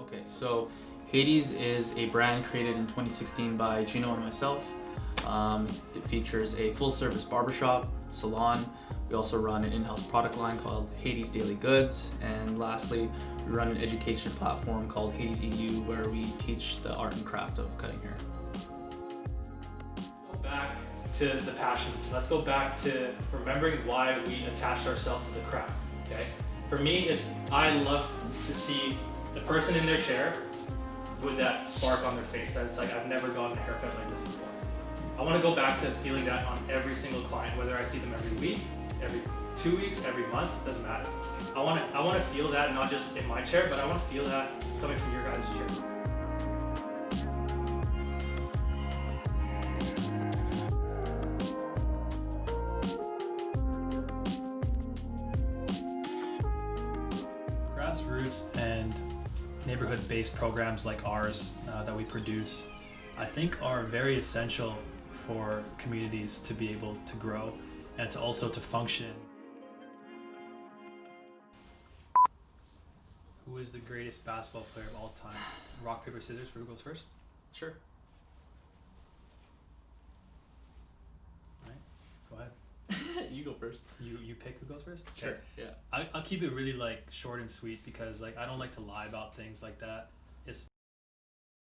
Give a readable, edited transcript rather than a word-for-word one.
Okay, so Haides is a brand created in 2016 by Gino and myself. It features a full-service barbershop, salon. We also run an in-house product line called Haides Daily Goods. And lastly, we run an education platform called Haides EDU, where we teach the art and craft of cutting hair. Go back to the passion. Let's go back to remembering why we attached ourselves to the craft, okay? For me, I love to see the person in their chair with that spark on their face, that it's like, I've never gotten a haircut like this before. I want to go back to feeling that on every single client, whether I see them every week, every 2 weeks, every month, doesn't matter. I want to feel that not just in my chair, but I want to feel that coming from your guys' chair. Grassroots and neighborhood-based programs like ours that we produce, I think are very essential for communities to be able to grow and to also to function. Who is the greatest basketball player of all time? Rock, paper, scissors, for who goes first? Sure. All right, go ahead. You go first. You pick who goes first? Sure. Okay. Yeah. I'll keep it really like short and sweet because like I don't like to lie about things like that.